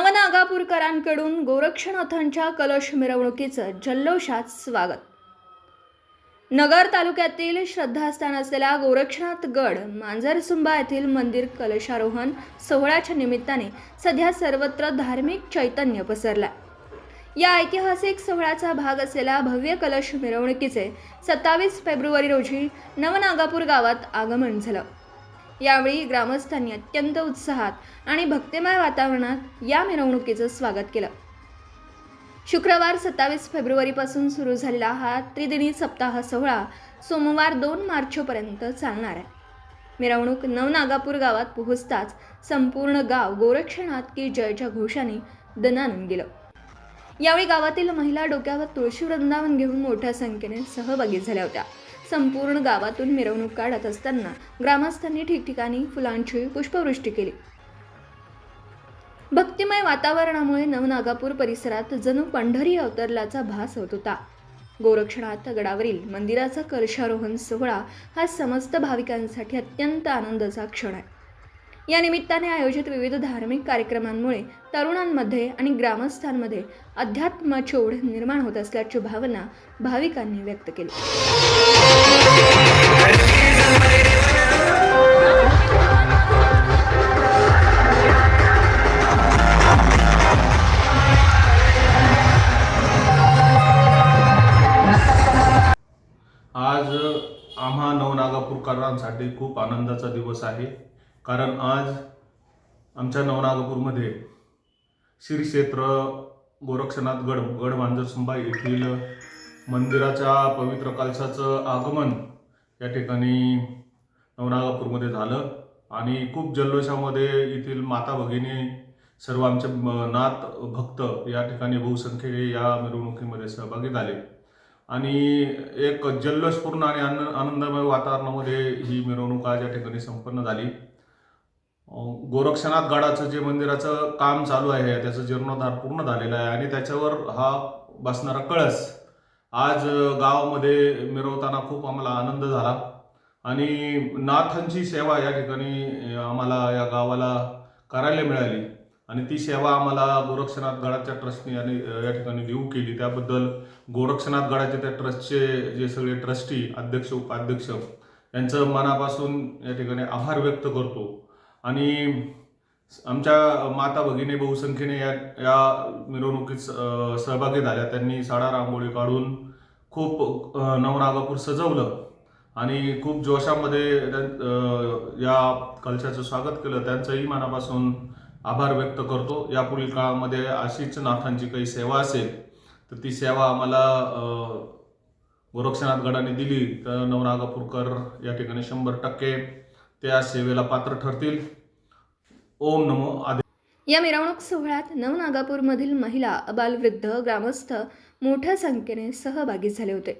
नवनागापूरकरांकडून गोरक्षनाथांच्या कलश मिरवणुकीचं जल्लोषात स्वागत। नगर तालुक्यातील श्रद्धास्थान असलेल्या गोरक्षनाथ गड मांजरसुंबा येथील मंदिर कलशारोहण सोहळ्याच्या निमित्ताने सध्या सर्वत्र धार्मिक चैतन्य पसरलं। या ऐतिहासिक सोहळ्याचा भाग असलेल्या भव्य कलश मिरवणुकीचे 27 फेब्रुवारी रोजी नवनागापूर गावात आगमन झालं। यावेळी ग्रामस्थांनी अत्यंत उत्साहात आणि भक्तिमय वातावरणात या मिरवणुकीचं स्वागत केलं। शुक्रवार 27 फेब्रुवारीपासून सुरू झालेला हा त्रिदिनी सप्ताह सोहळा सोमवार 2 मार्चपर्यंत चालणार आहे। मिरवणूक नवनागापूर गावात पोहोचताच संपूर्ण गाव गोरक्षनाथ की जयच्या घोषाने दणाणून गेलं। यावेळी गावातील महिला डोक्यावर तुळशी वृंदावन घेऊन मोठ्या संख्येने सहभागी झाल्या होत्या। संपूर्ण गावातून मिरवणूक काढत असताना ग्रामस्थांनी ठिकठिकाणी फुलांची पुष्पवृष्टी केली। भक्तिमय वातावरणामुळे नवनागापूर परिसरात जणू पंढरी अवतरल्याचा भास होत होता। गोरक्षनाथ गडावरील मंदिराचा कलशारोहण सोहळा हा समस्त भाविकांसाठी अत्यंत आनंदाचा क्षण आहे। या निमित्ताने आयोजित विविध धार्मिक कार्यक्रमांमुळे तरुणांमध्ये आणि ग्रामस्थांमध्ये अध्यात्माची ओढ निर्माण होत असल्याची भावना भाविकांनी व्यक्त केली। आज आम्हा नवनागापूरकरांसाठी खूप आनंदाचा दिवस आहे, कारण आज आमच्या नवनागापूरमध्ये श्री क्षेत्र गोरक्षनाथ गड मांजरसुंबा येथील मंदिराच्या पवित्र कलशाचं आगमन या ठिकाणी नवनागापूरमध्ये झालं आणि खूप जल्लोषामध्ये येथील माता भगिनी सर्व आमचे नाथ भक्त या ठिकाणी बहुसंख्येने या मिरवणुकीमध्ये सहभागी झाले आणि एक जल्लोषपूर्ण आणि आनंदमय वातावरणामध्ये ही मिरवणूक आज या ठिकाणी संपन्न झाली। गोरक्षनाथ गडाचं जे मंदिराचं काम चालू आहे त्याचं जीर्णोद्धार पूर्ण झालेलं आहे आणि त्याच्यावर हा बसणारा कळस आज गावामध्ये मिरवताना खूप आम्हाला आनंद झाला आणि नाथांची सेवा या ठिकाणी आम्हाला या गावाला करायला मिळाली आणि ती सेवा आम्हाला गोरक्षनाथ गडाच्या ट्रस्टने आणि या ठिकाणी देऊ केली। त्याबद्दल गोरक्षनाथ गडाचे त्या ट्रस्टचे जे सगळे ट्रस्टी अध्यक्ष उपाध्यक्ष यांचं मनापासून या ठिकाणी आभार व्यक्त करतो आणि आमच्या माता भगिनी बहुसंख्येने या मिरवणुकीत सहभागी झाल्या। त्यांनी साडा रांगोळी काढून खूप नवनागापूर सजवलं आणि खूप जोशामध्ये या कलशाचं स्वागत केलं। त्यांचंही मनापासून आभार व्यक्त करतो। यापुढील काळामध्ये अशीच नाथांची काही सेवा असेल तर ती सेवा आम्हाला गोरक्षनाथ गडाने दिली तर नवनागापूरकर या ठिकाणी 100% त्या सेवेला पात्र ठरतील। ओम नमो आदि। या मिरवणूक सोहळ्यात नवनागापूरमधील महिला, अबालवृद्ध, ग्रामस्थ मोठ्या संख्येने सहभागी झाले होते।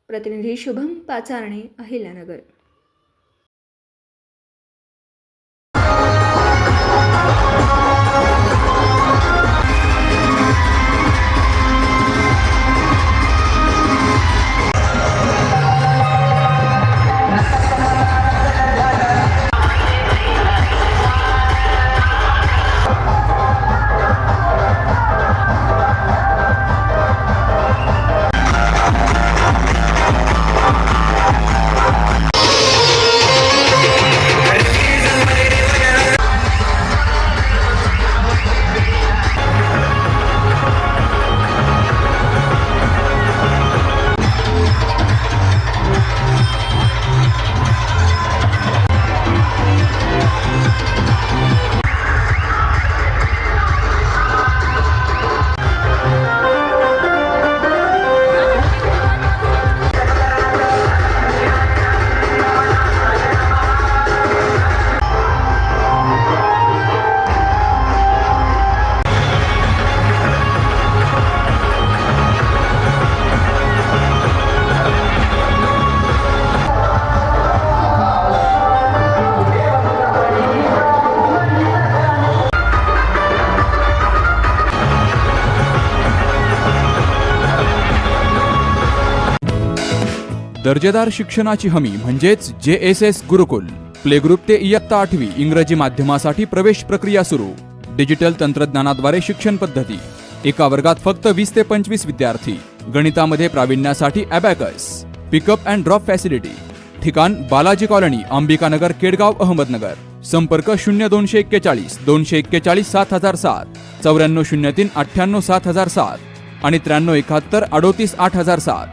प्रतिनिधी शुभम पाचारणे, अहिल्यानगर। दर्जेदार शिक्षणाची हमी म्हणजेच JSS गुरुकुल। प्ले ग्रुप ते इयत्ता 8वी इंग्रजी माध्यमासाठी प्रवेश प्रक्रिया सुरू। डिजिटल तंत्रज्ञानाद्वारे शिक्षण पद्धती, एका वर्गात फक्त 20 ते 25 विद्यार्थी, गणितामध्ये प्रावीण्यासाठी abacus, pickup and drop facility, ठिकाण बालाजी कॉलनी, अंबिकानगर, केडगाव, अहमदनगर. संपर्क 0241 241 7007, 9403 98 7007 आणि 9371 38 8007.